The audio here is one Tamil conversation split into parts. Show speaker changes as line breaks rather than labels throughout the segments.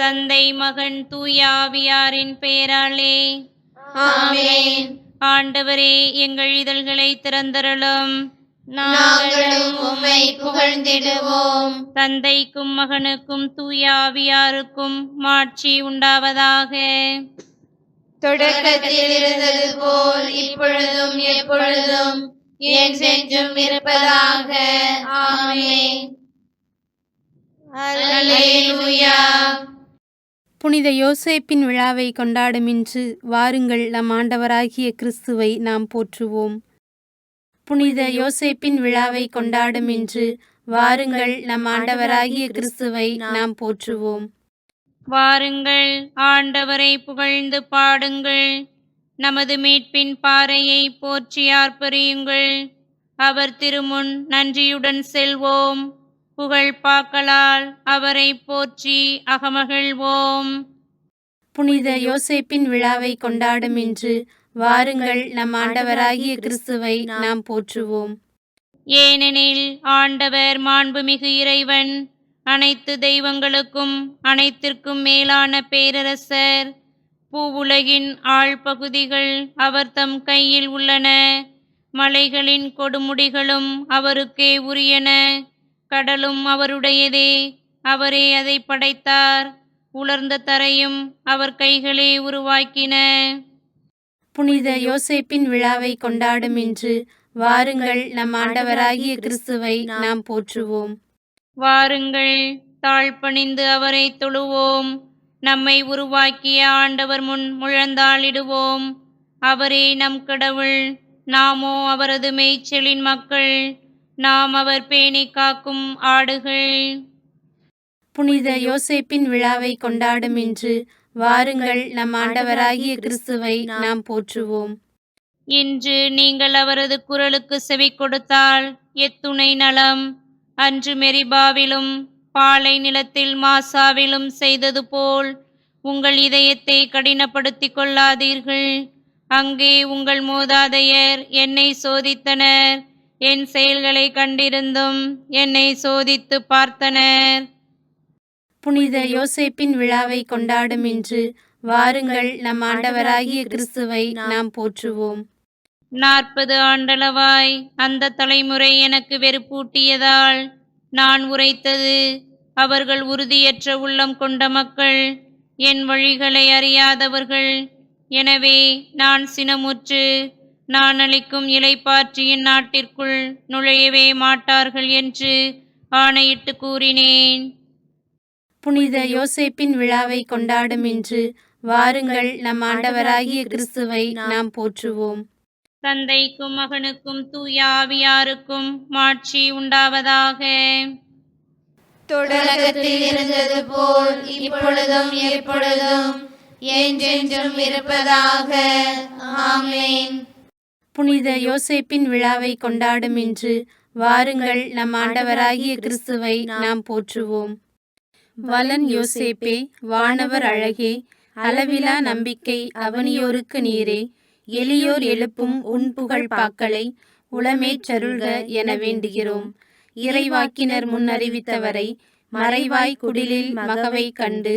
தந்தை, மகன், தூய ஆவியாரின் பெயராலே
ஆமென்.
ஆண்டவரே, எங்கள் இதழ்களை திறந்தருளும்.
நாங்களும் உம்மை புகழ்ந்திடுவோம்.
தந்தைக்கும் மகனுக்கும் தூய ஆவியாருக்கும் மாட்சி உண்டாவதாக.
தொடக்கத்தில் இருந்தது போல் இப்பொழுதும் எப்பொழுதும் என்றென்றும் இருப்பதாக. ஆமென். அல்லேலூயா.
புனித யோசேப்பின் விழாவை கொண்டாடும் இன்று வாருங்கள் நம் ஆண்டவராகிய கிறிஸ்துவை நாம் போற்றுவோம். புனித யோசேப்பின் விழாவை கொண்டாடும் இன்று வாருங்கள் நம் ஆண்டவராகிய கிறிஸ்துவை நாம் போற்றுவோம்.
வாருங்கள், ஆண்டவரை புகழ்ந்து பாடுங்கள். நமது மீட்பின் பாறையை போற்றி ஆர்ப்பரியுங்கள். அவர் திருமுன் நன்றியுடன் செல்வோம். புகழ் பாக்களால் அவரை போற்றி அகமகிழ்வோம்.
புனித யோசேப்பின் விழாவை கொண்டாடும் இன்று வாருங்கள் நம் ஆண்டவராகிய கிறிஸ்துவை நாம் போற்றுவோம்.
ஏனெனில் ஆண்டவர் மாண்புமிகு இறைவன், அனைத்து தெய்வங்களுக்கும் அனைத்திற்கும் மேலான பேரரசர். பூவுலகின் ஆழ்பகுதிகள் அவர் தம் கையில் உள்ளன. மலைகளின் கொடுமுடிகளும் அவருக்கே உரியன. கடலும் அவருடையதே, அவரே அதை படைத்தார். உலர்ந்த தரையும் அவர் கைகளே உருவாக்கின.
புனித யோசேப்பின் விழாவை கொண்டாடும் இன்று வாருங்கள் நம் ஆண்டவராகிய கிறிஸ்துவை நாம் போற்றுவோம்.
வாருங்கள், தாழ்பணிந்து அவரை தொழுவோம். நம்மை உருவாக்கிய ஆண்டவர் முன் முழந்தாளிடுவோம். அவரே நம் கடவுள், நாமோ அவரது மேய்ச்சலின் மக்கள். நாம் அவர் பேணி காக்கும் ஆடுகள்.
புனித யோசேப்பின் விழாவை கொண்டாடும் இன்று வாருங்கள் நம் ஆண்டவராகிய கிறிஸ்துவை நாம் போற்றுவோம்.
இன்று நீங்கள் அவரது குரலுக்கு செவி கொடுத்தால் எத்துணை நலம். அன்று மெரிபாவிலும் பாலை நிலத்தில் மாசாவிலும் செய்தது போல் உங்கள் இதயத்தை கடினப்படுத்திக் கொள்ளாதீர்கள். அங்கே உங்கள் மூதாதையர் என்னை சோதித்தனர். என் செயல்களை கண்டிருந்தும் என்னை சோதித்து பார்த்தனர்.
புனித யோசேப்பின் விழாவை கொண்டாடும் இன்று வாருங்கள் நம் ஆண்டவராகிய கிறிஸ்துவை நாம் போற்றுவோம்.
40 ஆண்டளவாய் அந்த தலைமுறை எனக்கு வெறுப்பூட்டியதால் நான் உரைத்தது, அவர்கள் உறுதியற்ற உள்ளம் கொண்ட மக்கள், என் வழிகளை அறியாதவர்கள். எனவே நான் சினமுற்று, நான் அளிக்கும் இளைப்பாற்றியின் நாட்டிற்குள் நுழையவே மாட்டார்கள் என்று ஆணையிட்டு கூறினேன்.
புனித யோசேப்பின் விழாவை கொண்டாடும் இன்று வாருங்கள் நம் ஆண்டவராகிய கிறிஸ்துவை நாம் போற்றுவோம்.
தந்தைக்கும் மகனுக்கும் தூய ஆவியாருக்கும் மாட்சி உண்டாவதாக.
தொடக்கத்தில் இருந்தது போல் இப்பொழுதும் எப்பொழுதும் என்றென்றும் இருப்பதாக. ஆமென்.
புனித யோசேப்பின் விழாவை கொண்டாடும் இன்று வாருங்கள் நம் ஆண்டவராகிய கிறிஸ்துவை நாம் போற்றுவோம். வலன் யோசேப்பே, வானவர் அழகே, அளவிலா நம்பிக்கை அவனியோருக்கு நீரே, எளியோர் எழுப்பும் உன் புகழ் பாக்களை உளமேற்றருள்க என வேண்டுகிறோம். இறைவாக்கினர் முன்னறிவித்தவரை மறைவாய் குடிலில் மகவை கண்டு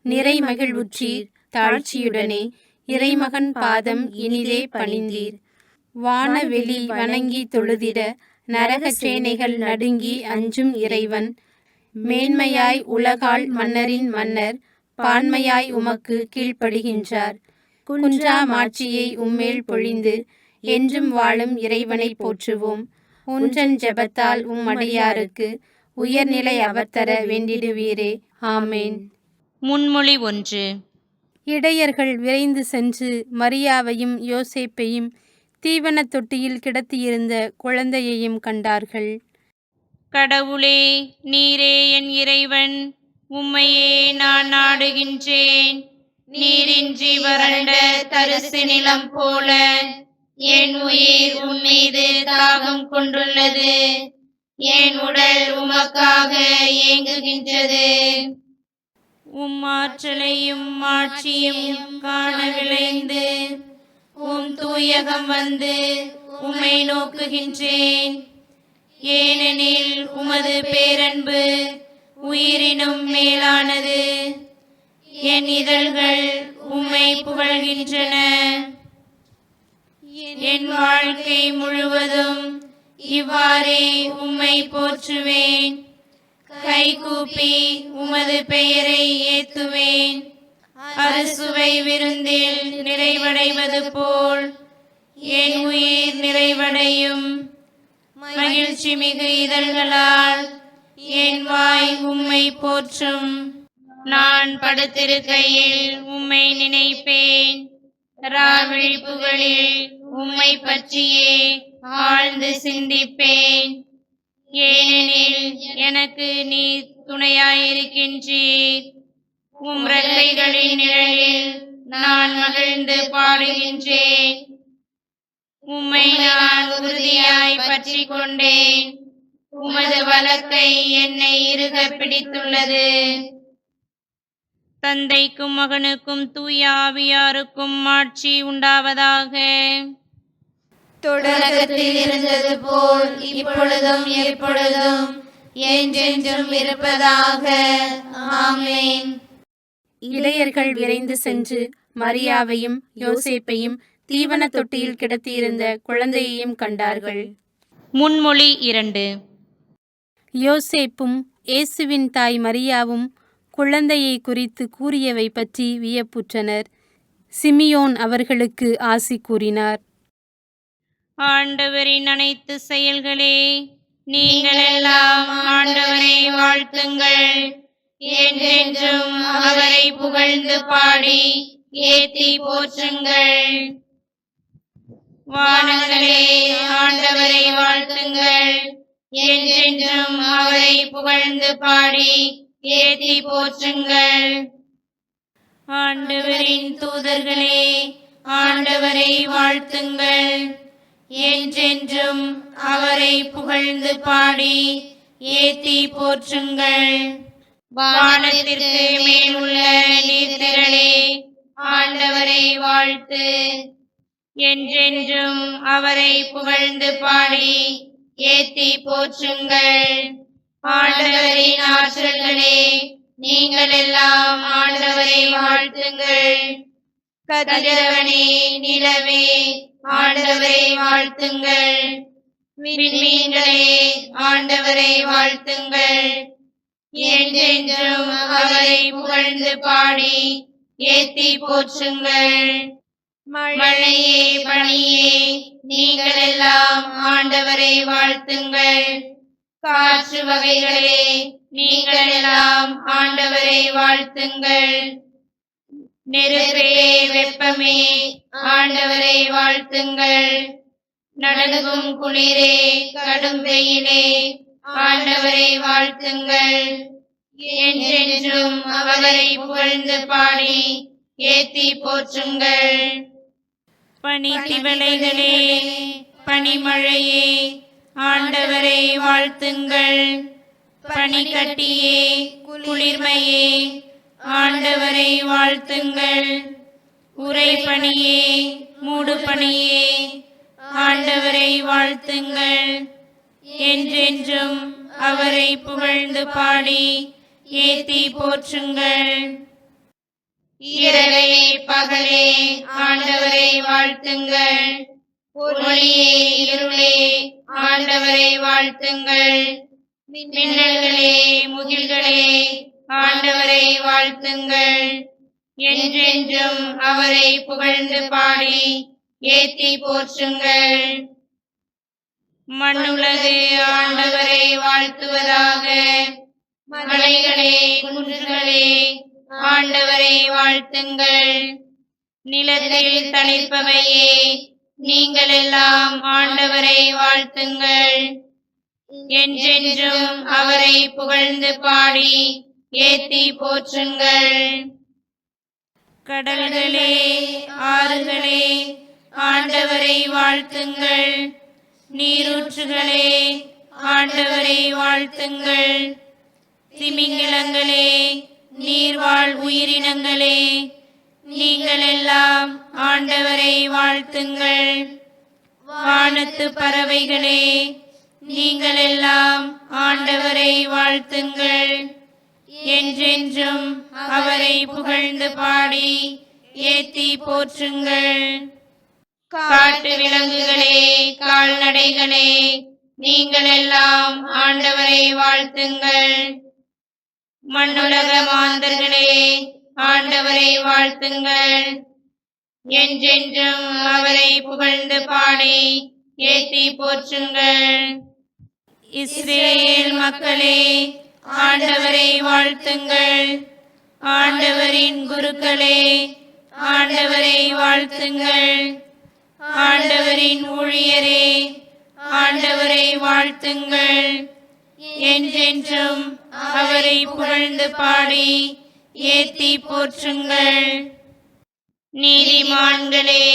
நிறை மகிழ்வுற்றீர் தாழ்ச்சியுடனே இறைமகன் பாதம் இனிதே பணிந்தீர். வானவெளி வணங்கி தொழுதிட நரக சேனைகள் நடுங்கி அஞ்சும் இறைவன், மேன்மையாய் உலகாள் மன்னரின் மன்னர் பான்மையாய் உமக்கு கீழ்ப்படுகின்றார். குன்றா மாட்சியை உம்மேல் பொழிந்து என்றும் வாழும் இறைவனை போற்றுவோம். உன்றன் ஜெபத்தால் அடியாருக்கு உயர்நிலை அவர் தர வேண்டிடுவீரே. ஆமேன்.
முன்மொழி 1.
இடையர்கள் விரைந்து சென்று மரியாவையும் யோசேப்பையும் தீவனத் தொட்டியில் கிடத்தியிருந்த குழந்தையையும் கண்டார்கள்.
கடவுளே, நீரே என் இறைவன், உம்மையே நான் நாடுகின்றேன். நீரின்றி வறண்ட தரிசு நிலம் போல என் உயிர் உம்மீது தாகம் கொண்டுள்ளது. என் உடல் உமக்காக ஏங்குகின்றது. உம் ஆற்றலையும் ஆட்சியும் காண விளைந்து உம் தூயகம் வந்து உம்மை நோக்குகின்றேன். ஏனெனில் உமது பேரன்பு உயிரினும் மேலானது. என் இதழ்கள் உம்மை புகழ்கின்றன. என் வாழ்க்கை முழுவதும் இவ்வாறே உம்மை போற்றுவேன். கைகூப்பி உமது பெயரை ஏத்துவேன். அறுசுவை விருந்தில் நிறைவடைவது போல் என் உயிர் நிறைவடையும். மகிழ்ச்சி மிகு இதழ்களால் என் வாய் உம்மை போற்றும். நான் படுத்திருக்கையில் உம்மை நினைப்பேன். ராவிழிப்புகளில் உம்மை பற்றியே ஆழ்ந்து சிந்திப்பேன். ஏனெனில் எனக்கு நீர் துணையாயிருக்கின்றீர். உம் ரெக்கைகளின் நிழலில் நான் மகிழ்ந்து பாடுகின்றேன். உம்மை நான் உறுதியாய் பற்றி கொண்டேன். உமது வலக்கை என்னை இறுக பிடித்துள்ளது. தந்தைக்கும் மகனுக்கும் தூய ஆவியாருக்கும் ஆட்சி உண்டாவதாக.
தொடக்கத்தில் இருந்தது போல் இப்பொழுதும் எப்பொழுதும் என்றென்றும் இருப்பதாக. ஆமென்.
இடையர்கள் விரைந்து சென்று மரியாவையும் யோசேப்பையும் தீவன தொட்டியில் கிடத்தியிருந்த குழந்தையையும் கண்டார்கள்.
முன்மொழி 2.
யோசேப்பும் இயேசுவின் தாய் மரியாவும் குழந்தையை குறித்து கூறியவை பற்றி வியப்புற்றனர். சிமியோன் அவர்களுக்கு ஆசி கூறினார்.
ஆண்டவரின் அனைத்து செயல்களே, நீங்கள் எல்லாம் ஆண்டவரை வாழ்த்துங்கள். என்றென்றும் அவரை புகழ்ந்து பாடி ஏத்தி போற்றுங்கள். வானங்களே, ஆண்டவரை வாழ்த்துங்கள். என்றென்றும் அவரை புகழ்ந்து பாடி ஏத்தி போற்றுங்கள். ஆண்டவரின் தூதர்களே, ஆண்டவரை வாழ்த்துங்கள். என்றென்றும் அவரை புகழ்ந்து பாடி ஏத்தி போற்றுங்கள். வானத்திற்கு மேலுள்ள நீர்த்திரளே, ஆண்டவரை வாழ்த்து. என்றென்றும் அவரை புகழ்ந்து பாடி ஏத்தி போற்றுங்கள். ஆண்டவரின் ஆற்றல்களே, நீங்கள் எல்லாம் ஆண்டவரை வாழ்த்துங்கள். கதிரவனே, நிலவே, ஆண்டவரை வாழ்த்துங்கள். விண்மீன்களே, ஆண்டவரை வாழ்த்துங்கள். என்றென்றும் அவரை புகழ்ந்து பாடி ஏத்தி போற்றுங்கள். மழையே, பனியே, நீங்கள் எல்லாம் ஆண்டவரை வாழ்த்துங்கள். காற்று வகைகளே, நீங்கள் எல்லாம் ஆண்டவரை வாழ்த்துங்கள். நெருப்பே, வெப்பமே, ஆண்டவரை வாழ்த்துங்கள். நடுங்கும் குளிரே, கடும் வெயிலே, ஆண்டவரை வாழ்த்துங்கள். என்றென்றும் அவரை புகழ்ந்து பாடி ஏத்தி போற்றுங்கள். பனித்திவளைகளே, பனிமழையே, ஆண்டவரை வாழ்த்துங்கள். பனிக்கட்டியே, குளிர்மையே, ஆண்டவரை வாழ்த்துங்கள். உறைபனியே, மூடுபனியே, ஆண்டவரை வாழ்த்துங்கள். என்றென்றும் அவரை புகழ்ந்து பாடி ஏத்தி போற்றுங்கள். இரவே, பகலே, ஆண்டவரை வாழ்த்துங்கள். ஒளியே, இருளே, ஆண்டவரை வாழ்த்துங்கள். மின்னல்களே, முகில்களே, ஆண்டவரை வாழ்த்துங்கள். என்றென்றும் அவரை புகழ்ந்து பாடி ஏத்தி போற்றுங்கள். மண்ணுலகு ஆண்டவரை வாழ்த்துவதாக. மலைகளே, குன்றுகளே, ஆண்டவரை வாழ்த்துங்கள். நிலத்தில் தளிர்ப்பவையே, நீங்கள் எல்லாம் ஆண்டவரை வாழ்த்துங்கள். என்றென்றும் அவரை புகழ்ந்து பாடி ஏத்தி போற்றுங்கள். கடல்களே, ஆறுகளே, ஆண்டவரை வாழ்த்துங்கள். நீரூற்றுகளே, ஆண்டவரை வாழ்த்துங்கள். திமிங்கிலங்களே, நீர்வாழ் உயிரினங்களே, நீங்கள் எல்லாம் ஆண்டவரை வாழ்த்துங்கள். வானத்து பறவைகளே, நீங்கள் எல்லாம் ஆண்டவரை வாழ்த்துங்கள். என்றென்றும் அவரை புகழ்ந்து பாடி ஏத்தி போற்றுங்கள். காட்டு விலங்குகளே, கால்நடைகளே, நீங்கள் எல்லாம் ஆண்டவரை வாழ்த்துங்கள். மண்ணுலக மாந்தர்களே, ஆண்டவரை வாழ்த்துங்கள். என்றென்றும் அவரை புகழ்ந்து பாடி ஏத்தி போற்றுங்கள். இஸ்ரேல் மக்களே, ஆண்டவரை வாழ்த்துங்கள். ஆண்டவரின் குருக்களே, ஆண்டவரை வாழ்த்துங்கள். ஆண்டவரின் ஊழியரே, ஆண்டவரை வாழ்த்துங்கள். என்றென்றும் அவரை புகழ்ந்து பாடி ஏத்தி போற்றுங்கள். நீதிமான்களே,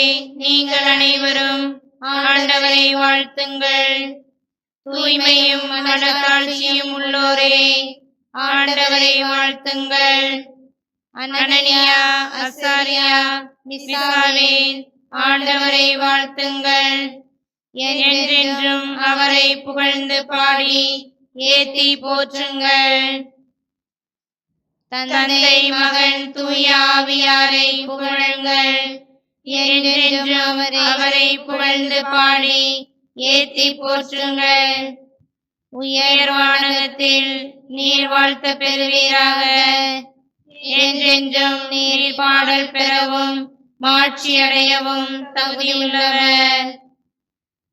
நீங்கள் அனைவரும் ஆண்டவரை வாழ்த்துங்கள். தூய்மையும் மனத்தாழ்ச்சியும் உள்ளோரே, ஆண்டவரை வாழ்த்துங்கள். அனனியா, அசாரியா, மிசாவேல், ஆண்டவரை வாழ்த்துங்கள். என்றென்றும் அவரை புகழ்ந்து பாடி ஏத்தி போற்றுங்கள். தந்தை, மகன், தூய ஆவியாரை புகழுங்கள். என்றென்றும் அவரை புகழ்ந்து பாடி ஏத்தி போற்றுங்கள். உயர்வானகத்தில் நீர் வாழ்த்த பெறுவீராக. என்றென்றும் நீர் பாடல் பெறவும் மாட்சி அடையவும் தகுதியுள்ளவர்.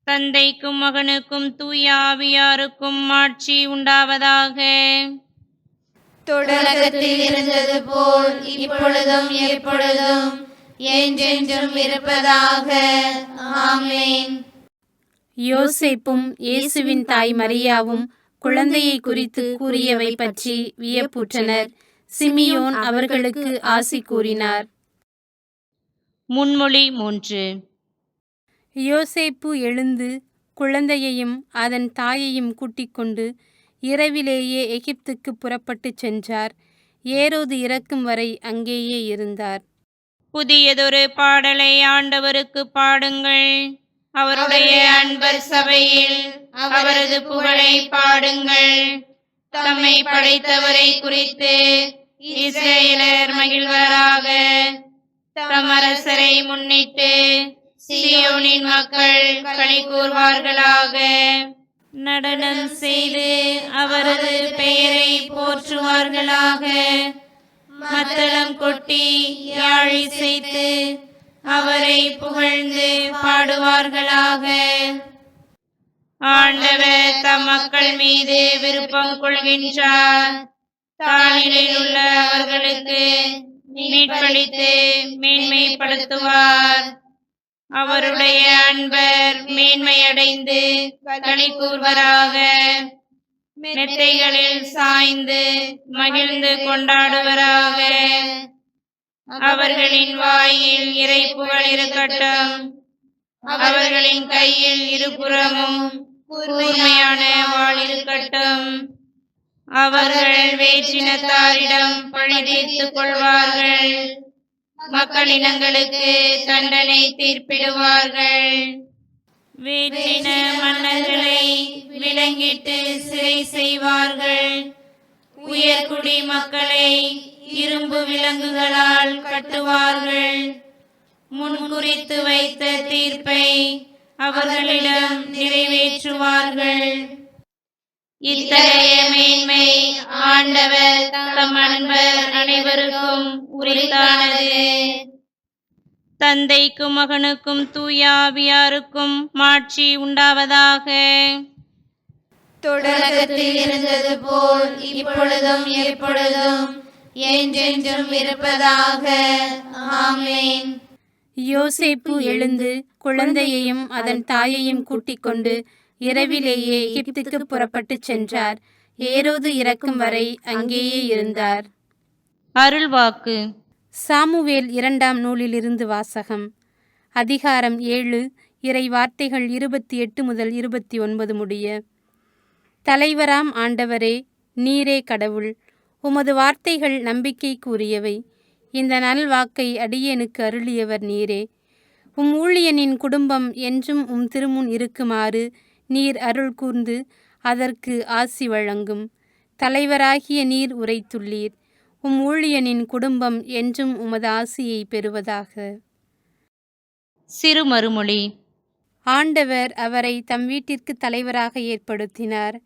தந்தைக்கும் மகனுக்கும் தூய ஆவியாருக்கும் மாட்சி உண்டாவதாக.
தொடக்கத்தில் இருந்தது போல் இப்பொழுதும் எப்பொழுதும் என்றென்றும் இருப்பதாக. ஆமென்.
யோசேப்பும் இயேசுவின் தாய் மரியாவும் குழந்தையை குறித்து கூறியவை பற்றி வியப்புற்றனர். சிமியோன் அவர்களுக்கு ஆசி கூறினார்.
முன்மொழி 3.
யோசேப்பு எழுந்து குழந்தையையும் அதன் தாயையும் கூட்டிக் கொண்டு இரவிலேயே எகிப்துக்கு புறப்பட்டுச் சென்றார். ஏரோது இறக்கும் வரை அங்கேயே இருந்தார்.
புதியதொரு பாடலை ஆண்டவருக்கு பாடுங்கள். அவருடைய அன்பர் சபையில் அவரது புகழை பாடுங்கள். தம்மை படைத்தவரை குறித்து இஸ்ரேலர் மகிழ்வராக. தம் அரசரை முன்னிட்டு சீயோனின் மக்கள் களி கூர்வார்களாக. நடனம் செய்து அவரது பெயரை போற்றுவார்களாக. மத்தளம் கொட்டி யாழ் இசைத்து அவரை புகழ்ந்து பாடுவார்களாக. ஆண்டவர் தம் மக்கள் மீது விருப்பம் கொள்கின்றார். தாழ்நிலையில் உள்ள அவர்களுக்கு மீட்பளித்து மேன்மைப்படுத்துவார். அவருடைய அன்பர் மேன்மையடைந்து களி கூர்வராக. மெத்தைகளில் சாய்ந்து மகிழ்ந்து கொண்டாடுவராக. அவர்களின் வாயில் இறைப்புகள் இருக்கட்டும். அவர்களின் கையில் இருபுறமும் கூர்மையான வாள் இருக்கட்டும். அவர்கள் வேற்றினத்தாரிடம் பழி தீர்த்துக் கொள்வார்கள். மக்களினங்களுக்கு தண்டனை தீர்ப்பிடுவார்கள். வேற்றின மன்னர்களை விலங்கிட்டு சிறை செய்வார்கள். உயர்குடி மக்களை இரும்பு விலங்குகளால் கட்டுவார்கள். முன்குறித்து வைத்த தீர்ப்பை அவர்களிடம் நிறைவேற்றுவார்கள். இத்தகைய மேன்மை ஆண்டவர் தம் அன்பர் அனைவருக்கும் உரித்தானது. தந்தைக்கும் மகனுக்கும் தூய ஆவியாருக்கும் மாட்சி உண்டாவதாக.
தொடக்கத்தில் இருந்தது போல் இப்பொழுதும் எப்பொழுதும் என்றென்றும் இருப்பதாக. ஆமென்.
யோசேப்பு எழுந்து குழந்தையையும் அதன் தாயையும் கூட்டிக் கொண்டு இரவிலேயே எகிப்துக்கு புறப்பட்டுச் சென்றார். ஏரோது இறக்கும் வரை அங்கேயே இருந்தார்.
அருள்வாக்கு.
சாமுவேல் 2ஆம் நூலிலிருந்து வாசகம். அதிகாரம் 7, இறை வார்த்தைகள் 28 முதல் 29 முடிய. தலைவராம் ஆண்டவரே, நீரே கடவுள். உமது வார்த்தைகள் நம்பிக்கைக்குரியவை. இந்த நல்வாக்கை அடியேனுக்கு அருளியவர் நீரே. உம் ஊழியனின் குடும்பம் என்றும் உம் திருமுன் இருக்குமாறு நீர் அருள் கூர்ந்து அதற்கு ஆசி வழங்கும். தலைவராகிய நீர் உரைத்துள்ளீர். உம் ஊழியனின் குடும்பம் என்றும் உமது ஆசியை பெறுவதாக.
சிறு மறுமொழி.
ஆண்டவர் அவரை தம் வீட்டிற்கு தலைவராக ஏற்படுத்தினார்.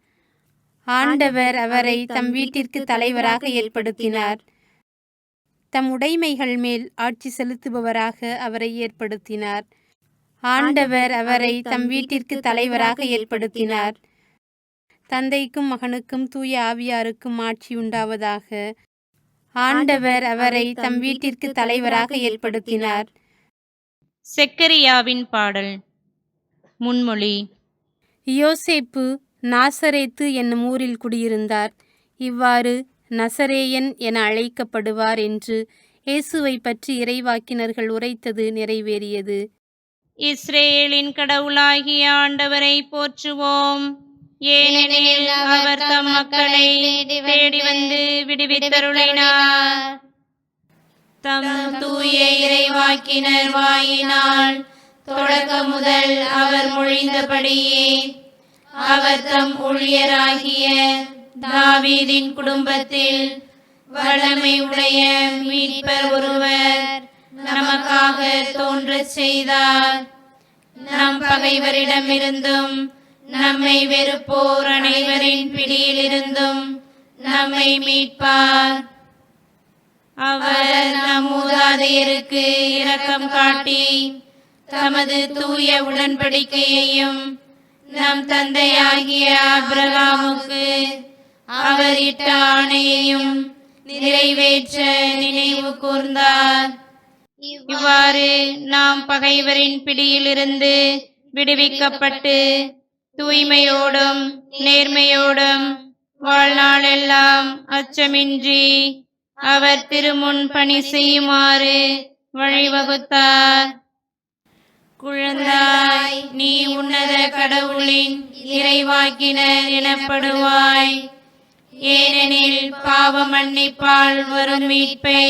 ஆண்டவர் அவரை தம் வீட்டிற்கு தலைவராக ஏற்படுத்தினார். தம் உடைமைகள் மேல் ஆட்சி செலுத்துபவராக அவரை ஏற்படுத்தினார். ஆண்டவர் அவரை தம் வீட்டிற்கு தலைவராக ஏற்படுத்தினார். தந்தைக்கும் மகனுக்கும் தூய ஆவியாருக்கும் ஆட்சி உண்டாவதாக. ஆண்டவர் அவரை தம் வீட்டிற்கு தலைவராக ஏற்படுத்தினார்.
செக்கரியாவின் பாடல். முன்மொழி.
யோசேப்பு நாசரேத்து என்னும் ஊரில் குடியிருந்தார். இவ்வாறு நசரேயன் என அழைக்கப்படுவார் என்று இயேசுவை பற்றி இறைவாக்கினர்கள் உரைத்தது நிறைவேறியது.
இஸ்ரேலின் கடவுளாகிய ஆண்டவரை போற்றுவோம். ஏனெனில் அவர் தம் மக்களை தேடி வந்து விடுவித்தருளினார். தம்
தூய இறைவாக்கினர் வாயினால் தொடக்க முதல் அவர் மொழிந்தபடியே அவர் தம் ஊழியராகிய தாவீதின் குடும்பத்தில் வல்லமை உடைய மீட்பர் ஒருவர் நமக்காக தோன்றச் செய்தார். நம் பகைவரிடமிருந்தும் நம்மை வெறுப்போர் அனைவரின் பிடியிலிருந்தும் நம்மை மீட்பார். அவர் நம் மூதாதையருக்கு இரக்கம் காட்டி தமது தூய உடன்படிக்கையையும் நம் தந்தையாகிய ஆபிரகாமுக்கு அவர் இட்ட ஆணையையும் நிறைவேற்ற நினைவு கூர்ந்தார். இவ்வாறு நாம் பகைவரின் பிடியிலிருந்து விடுவிக்கப்பட்டு தூய்மையோடும் நேர்மையோடும் வாழ்நாளெல்லாம் அச்சமின்றி அவர் திருமுன் பணி செய்யுமாறு வழிவகுத்தார். குழந்தாய், நீ உன்னத கடவுளின் இறைவாக்கினர் எனப்படுவாய். ஏனெனில் பாவ மன்னிப்பால் வரும் மீட்பை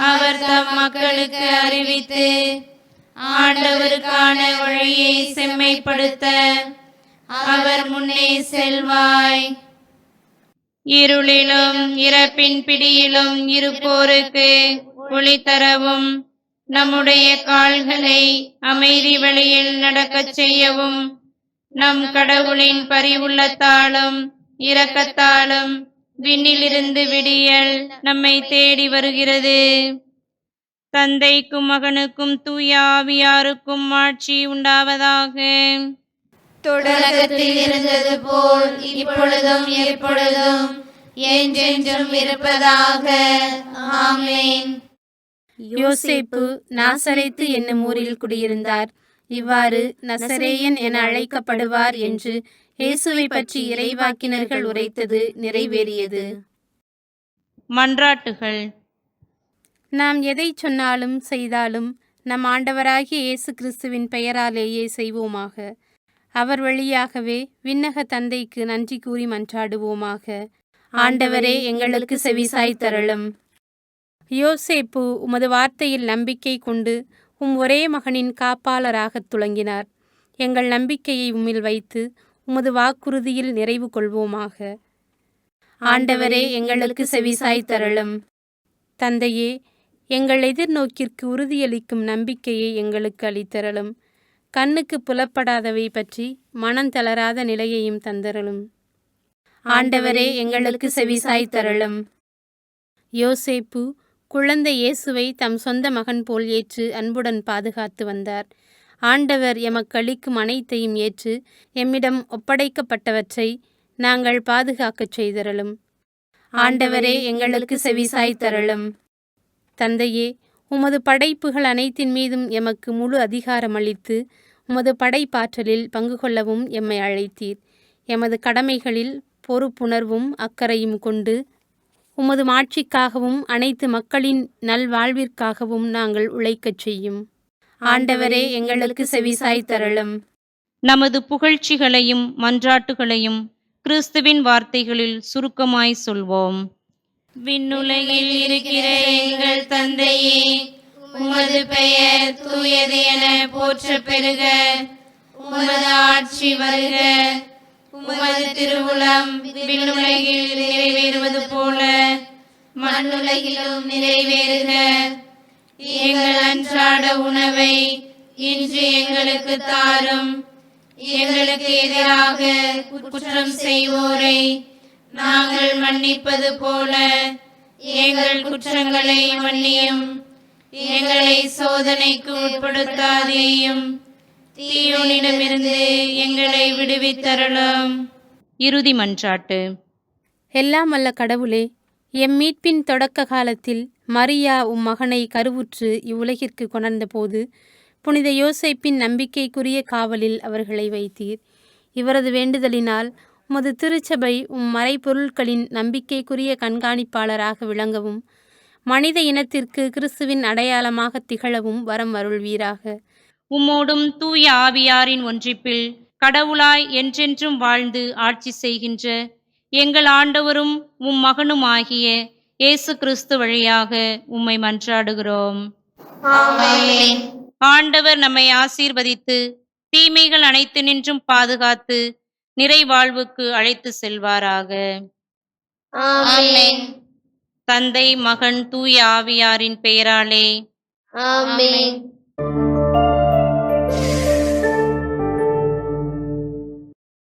அவர் தம் மக்களுக்கு அறிவித்து ஆண்டவருக்கான வழியை செம்மைப்படுத்த அவர் முன்னே செல்வாய். இருளிலும் இறப்பின் பிடியிலும் இருப்போருக்கு ஒளி தரவும் நம்முடைய கால்களை அமைதி வழியில் நடக்கச் செய்யவும் நம் கடவுளின் பரிவுள்ளத்தாலும் இரக்கத்தாலும் விண்ணிலிருந்து விடியல் நம்மை தேடி வருகிறது. தந்தைக்கும் மகனுக்கும் தூய ஆவியாருக்கும் ஆட்சி உண்டாவதாக. தொடக்கத்தில் இருந்தது போல் இப்பொழுதும் எப்பொழுதும் என்றென்றும் இருப்பதாக. ஆமென்.
யோசேப்பு நாசரேத்து என்னும் ஊரில் குடியிருந்தார். இவ்வாறு நசரேயன் என அழைக்கப்படுவார் என்று இயேசுவை பற்றி இறைவாக்கினர்கள் உரைத்தது நிறைவேறியது.
மன்றாட்டுகள்.
நாம் எதை சொன்னாலும் செய்தாலும் நம் ஆண்டவராகிய இயேசு கிறிஸ்துவின் பெயராலேயே செய்வோமாக. அவர் வழியாகவே விண்ணக தந்தைக்கு நன்றி கூறி மன்றாடுவோமாக. ஆண்டவரே, எங்களுக்கு செவிசாய்த்தருளும். யோசேப்பு உமது வார்த்தையில் நம்பிக்கை கொண்டு உம் ஒரே மகனின் காப்பாளராகத் துளங்கினார். எங்கள் நம்பிக்கையை உம்மில் வைத்து உமது வாக்குறுதியில் நிறைவு கொள்வோமாக. ஆண்டவரே, எங்களுக்கு செவிசாய்த்தருளும். தந்தையே, எங்கள் எதிர்நோக்கிற்கு உறுதியளிக்கும் நம்பிக்கையை எங்களுக்கு அளித்தருளும். கண்ணுக்கு புலப்படாதவை பற்றி மனம் தளராத நிலையையும் தந்தருளும். ஆண்டவரே, எங்களுக்கு செவிசாய்த்தருளும். யோசேப்பு குழந்தை இயேசுவை தம் சொந்த மகன் போல் ஏற்று அன்புடன் பாதுகாத்து வந்தார். ஆண்டவர் எமக்களிக்கும் அனைத்தையும் ஏற்று எம்மிடம் ஒப்படைக்கப்பட்டவற்றை நாங்கள் பாதுகாக்கச் செய்தருளும். ஆண்டவரே, எங்களுக்கு செவிசாய்த்தருளும். தந்தையே, உமது படைப்புகள் அனைத்தின் மீதும் எமக்கு முழு அதிகாரம் அளித்து உமது படைப்பாற்றலில் பங்கு கொள்ளவும் எம்மை அழைத்தீர். எமது கடமைகளில் பொறுப்புணர்வும் அக்கறையும் கொண்டு உமது மாட்சிக்காகவும் அனைத்து மக்களின் நல்வாழ்விற்காகவும் நாங்கள் உழைக்கச் செய்யும். ஆண்டவரே, எங்களுக்கு செவிசாய்த்தருளும்.
நமது புகழ்ச்சிகளையும் மன்றாட்டுகளையும் கிறிஸ்துவின் வார்த்தைகளில் சுருக்கமாய் சொல்வோம்.
விண்ணுலகில் இருக்கிற எங்கள் தந்தையே, உமது பெயர் தூயது என போற்ற பெறுக. உமது ஆட்சி வருக.
உமது திருவுளம் விண்ணுலகில் நிறைவேறுவது போல மண்ணுலகிலும் நிறைவேறுக. எங்கள் அன்றாட உணவை இன்று எங்களுக்கு தாரும். எங்களுக்கு எதிராக குற்றம் செய்வோரை நாங்கள் மன்னிப்பது போல எங்கள் குற்றங்களை மன்னியும். எங்களை சோதனைக்கு உட்படுத்தாதேயும், தீயோனிடமிருந்து எங்களை விடுவித்தருளும்.
இறுதி மன்றாட்டு.
எல்லாம் வல்ல கடவுளே, எம் மீட்பின் தொடக்க காலத்தில் மரியா உம் மகனை கருவுற்று இவ்வுலகிற்கு கொணர்ந்தபோது புனித யோசேப்பின் நம்பிக்கைக்குரிய காவலில் அவர்களை வைத்தீர். இவரது வேண்டுதலினால் உமது திருச்சபை உம் மறைபொருட்களின் நம்பிக்கைக்குரிய கண்காணிப்பாளராக விளங்கவும் மனித இனத்திற்கு கிறிஸ்துவின் அடையாளமாக திகழவும் வரம் அருள்வீராக.
உம்மோடும் தூய ஆவியாரின் ஒன்றிப்பில் கடவுளாய் என்றென்றும் வாழ்ந்து ஆட்சி செய்கின்ற எங்கள் ஆண்டவரும் உம் மகனுமாகிய இயேசு கிறிஸ்து வழியாக உம்மை மன்றாடுகிறோம்.
ஆமென்.
ஆண்டவர் நம்மை ஆசீர்வதித்து தீமைகள் அனைத்து நின்றும் பாதுகாத்து நிறைவாழ்வுக்கு அழைத்து செல்வாராக.
ஆமென்.
தந்தை, மகன், தூய ஆவியாரின் பெயராலே
ஆமென்.